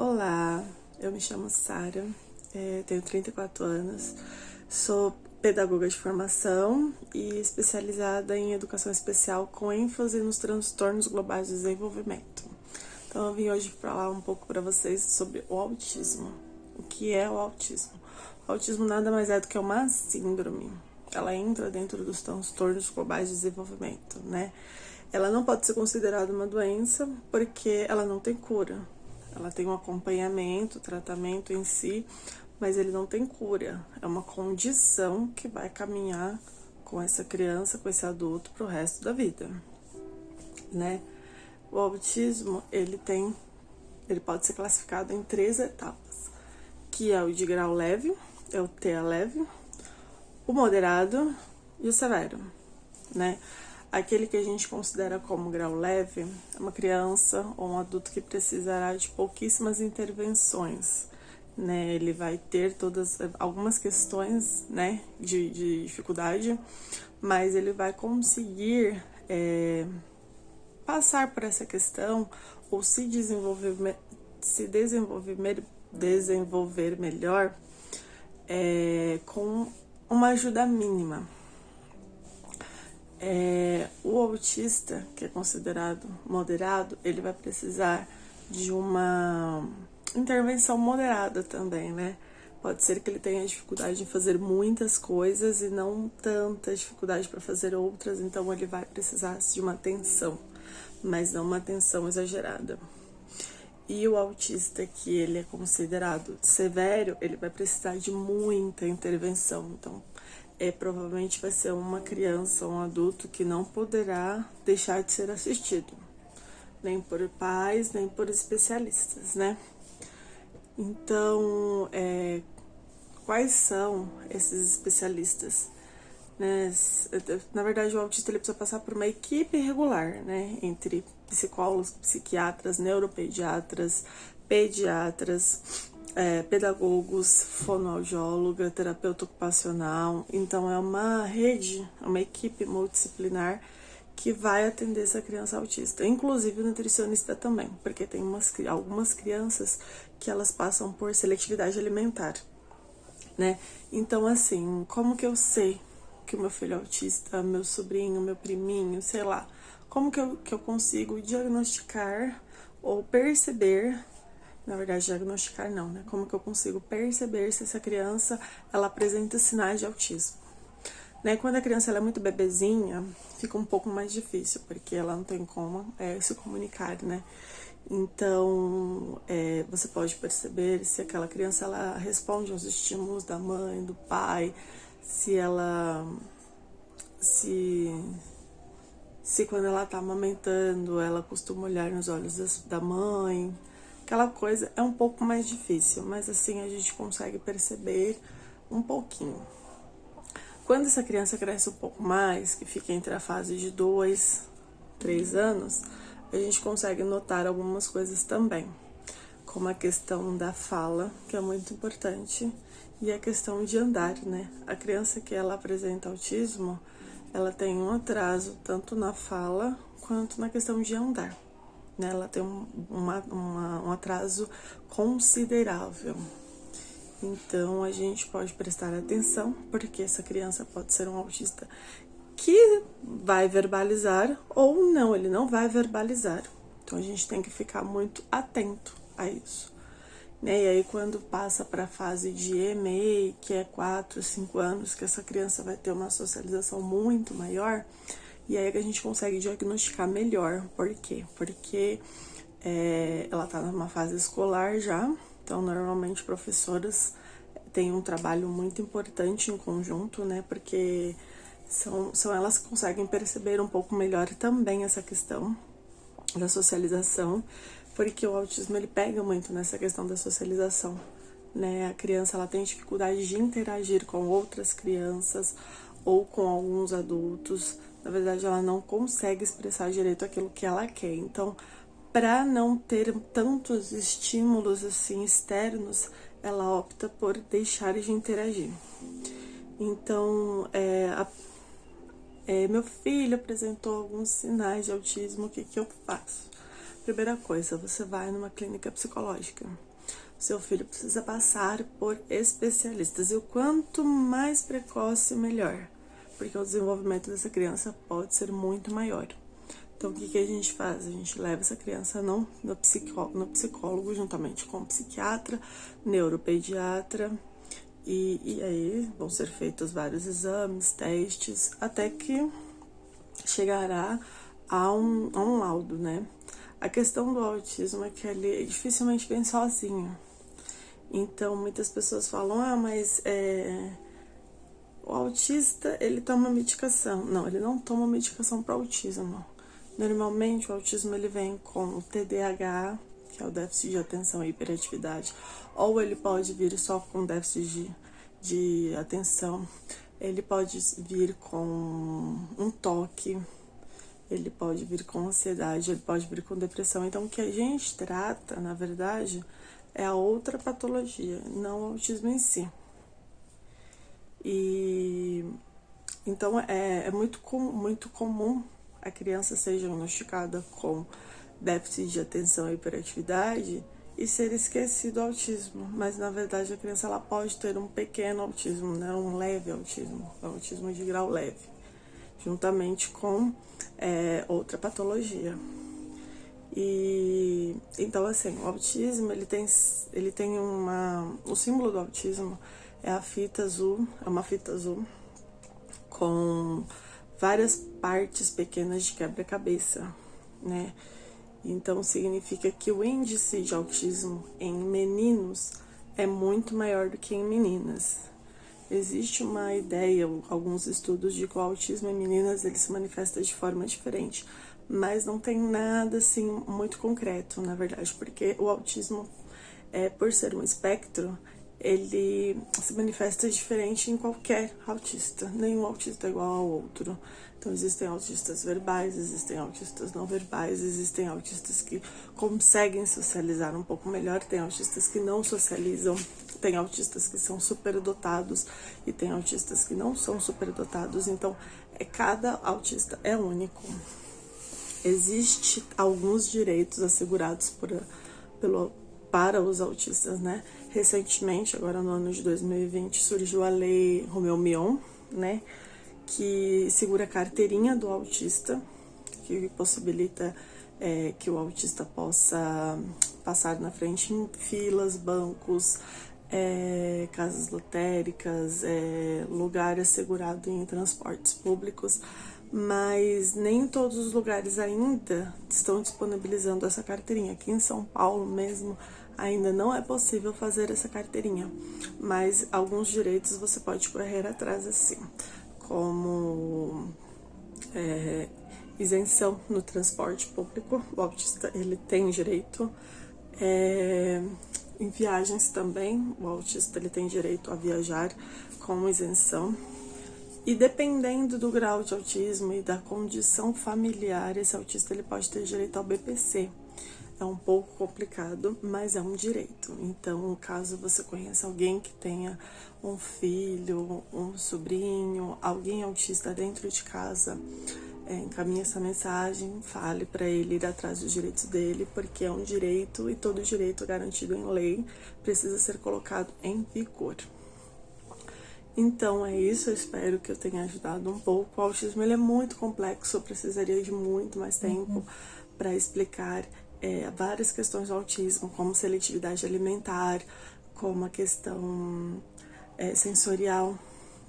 Olá, eu me chamo Sara, tenho 34 anos, sou pedagoga de formação e especializada em educação especial com ênfase nos transtornos globais de desenvolvimento. Então eu vim hoje falar um pouco para vocês sobre o autismo. O que é o autismo? O autismo nada mais é do que uma síndrome. Ela entra dentro dos transtornos globais de desenvolvimento, né? Ela não pode ser considerada uma doença porque ela não tem cura. Ela tem um acompanhamento, tratamento em si, mas ele não tem cura. É uma condição que vai caminhar com essa criança, com esse adulto pro resto da vida, né? O autismo, ele pode ser classificado em 3 etapas, que é o de grau leve, é o TEA leve, o moderado e o severo, né? Aquele que a gente considera como grau leve é uma criança ou um adulto que precisará de pouquíssimas intervenções, né? Ele vai ter algumas questões, né, de dificuldade, mas ele vai conseguir passar por essa questão ou se desenvolver melhor com uma ajuda mínima. O autista, que é considerado moderado, ele vai precisar de uma intervenção moderada também, né? Pode ser que ele tenha dificuldade em fazer muitas coisas e não tanta dificuldade para fazer outras, então ele vai precisar de uma atenção, mas não uma atenção exagerada. E o autista, que ele é considerado severo, ele vai precisar de muita intervenção, então provavelmente vai ser uma criança, um adulto que não poderá deixar de ser assistido, nem por pais, nem por especialistas, né? Então, quais são esses especialistas? Né? Na verdade, o autista ele precisa passar por uma equipe regular, né? Entre psicólogos, psiquiatras, neuropediatras, pediatras, pedagogos, fonoaudióloga, terapeuta ocupacional. Então, é uma rede, uma equipe multidisciplinar que vai atender essa criança autista, inclusive o nutricionista também, porque tem algumas crianças que elas passam por seletividade alimentar, né? Então, assim, como que eu sei que o meu filho é autista, meu sobrinho, meu priminho, sei lá, como que eu consigo diagnosticar ou perceber, na verdade, diagnosticar não, né? Como que eu consigo perceber se essa criança, ela apresenta sinais de autismo? Né? Quando a criança ela é muito bebezinha, fica um pouco mais difícil, porque ela não tem como se comunicar, né? Então, você pode perceber se aquela criança ela responde aos estímulos da mãe, do pai, se quando ela tá amamentando, ela costuma olhar nos olhos da mãe. Aquela coisa é um pouco mais difícil, mas assim a gente consegue perceber um pouquinho. Quando essa criança cresce um pouco mais, que fica entre a fase de 2, 3 anos, a gente consegue notar algumas coisas também, como a questão da fala, que é muito importante, e a questão de andar, né? A criança que ela apresenta autismo, ela tem um atraso tanto na fala quanto na questão de andar, né? Ela tem um atraso considerável. Então, a gente pode prestar atenção, porque essa criança pode ser um autista que vai verbalizar ou não, ele não vai verbalizar. Então, a gente tem que ficar muito atento a isso, né? E aí, quando passa para a fase de EMEI, que é 4, 5 anos, que essa criança vai ter uma socialização muito maior, e aí que a gente consegue diagnosticar melhor. Por quê? Porque ela está numa fase escolar já. Então, normalmente, professoras têm um trabalho muito importante em conjunto, né? Porque são elas que conseguem perceber um pouco melhor também essa questão da socialização, porque o autismo, ele pega muito nessa questão da socialização, né? A criança, ela tem dificuldade de interagir com outras crianças ou com alguns adultos. Na verdade, ela não consegue expressar direito aquilo que ela quer. Então, para não ter tantos estímulos assim externos, ela opta por deixar de interagir. Então, meu filho apresentou alguns sinais de autismo, o que eu faço? Primeira coisa, você vai numa clínica psicológica, seu filho precisa passar por especialistas. E o quanto mais precoce, melhor. Porque o desenvolvimento dessa criança pode ser muito maior. Então, o que a gente faz? A gente leva essa criança no psicólogo, juntamente com o psiquiatra, neuropediatra, e aí vão ser feitos vários exames, testes, até que chegará a um laudo, né? A questão do autismo é que ele dificilmente vem sozinho. Então, muitas pessoas falam, mas o autista, ele toma medicação. Não, ele não toma medicação para autismo. Normalmente, o autismo ele vem com o TDAH, que é o déficit de atenção e hiperatividade, ou ele pode vir só com déficit de atenção, ele pode vir com um toque, ele pode vir com ansiedade, ele pode vir com depressão. Então, o que a gente trata, na verdade, é a outra patologia, não o autismo em si. E então é muito comum a criança ser diagnosticada com déficit de atenção e hiperatividade e ser esquecido o autismo, mas na verdade a criança ela pode ter um pequeno autismo, né, um leve autismo de grau leve, juntamente com outra patologia. E então assim, o autismo ele tem o símbolo do autismo é a fita azul, é uma fita azul com várias partes pequenas de quebra-cabeça, né? Então significa que o índice de autismo em meninos é muito maior do que em meninas. Existe uma ideia, alguns estudos de que o autismo em meninas ele se manifesta de forma diferente, mas não tem nada assim muito concreto, na verdade, porque o autismo, por ser um espectro, ele se manifesta diferente em qualquer autista. Nenhum autista é igual ao outro. Então, existem autistas verbais, existem autistas não verbais, existem autistas que conseguem socializar um pouco melhor, tem autistas que não socializam, tem autistas que são superdotados e tem autistas que não são superdotados. Então, cada autista é único. Existem alguns direitos assegurados para os autistas, né? Recentemente, agora no ano de 2020, surgiu a lei Romeu-Mion, né? Que segura a carteirinha do autista, que possibilita que o autista possa passar na frente em filas, bancos, casas lotéricas, lugar assegurado em transportes públicos, mas nem todos os lugares ainda estão disponibilizando essa carteirinha. Aqui em São Paulo mesmo ainda não é possível fazer essa carteirinha, mas alguns direitos você pode correr atrás assim, como isenção no transporte público. O autista ele tem direito, em viagens também, o autista ele tem direito a viajar com isenção. E dependendo do grau de autismo e da condição familiar, esse autista ele pode ter direito ao BPC. É um pouco complicado, mas é um direito. Então, caso você conheça alguém que tenha um filho, um sobrinho, alguém autista dentro de casa, encaminhe essa mensagem, fale para ele ir atrás dos direitos dele, porque é um direito e todo direito garantido em lei precisa ser colocado em vigor. Então é isso, eu espero que eu tenha ajudado um pouco. O autismo ele é muito complexo, eu precisaria de muito mais tempo para explicar várias questões do autismo, como seletividade alimentar, como a questão sensorial,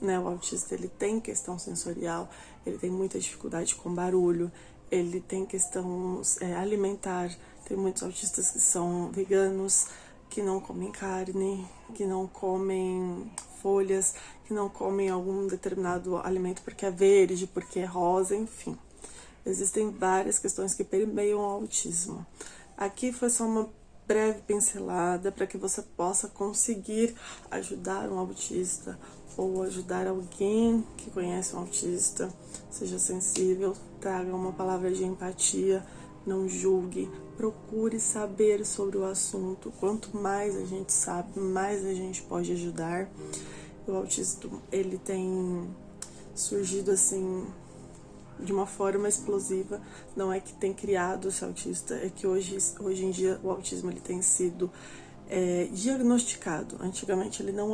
né? O autista ele tem questão sensorial, ele tem muita dificuldade com barulho, ele tem questão alimentar, tem muitos autistas que são veganos, que não comem carne, que não comem folhas, que não comem algum determinado alimento porque é verde, porque é rosa, enfim. Existem várias questões que permeiam o autismo. Aqui foi só uma breve pincelada para que você possa conseguir ajudar um autista ou ajudar alguém que conhece um autista. Seja sensível, traga uma palavra de empatia, não julgue, procure saber sobre o assunto. Quanto mais a gente sabe, mais a gente pode ajudar. O autismo, ele tem surgido assim de uma forma explosiva. Não é que tem criado esse autista, é que hoje em dia o autismo ele tem sido diagnosticado. Antigamente ele não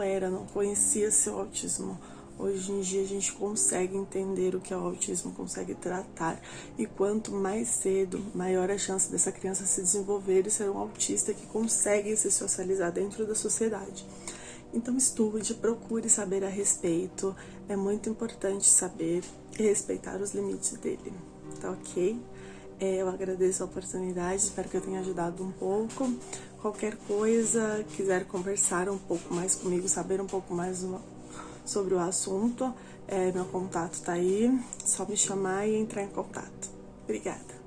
conhecia seu autismo. Hoje em dia a gente consegue entender o que é o autismo, consegue tratar, e quanto mais cedo, maior a chance dessa criança se desenvolver e ser um autista que consegue se socializar dentro da sociedade. Então estude, procure saber a respeito, é muito importante saber e respeitar os limites dele, tá ok? Eu agradeço a oportunidade, espero que eu tenha ajudado um pouco. Qualquer coisa, quiser conversar um pouco mais comigo, saber um pouco mais sobre o assunto, meu contato tá aí, só me chamar e entrar em contato. Obrigada!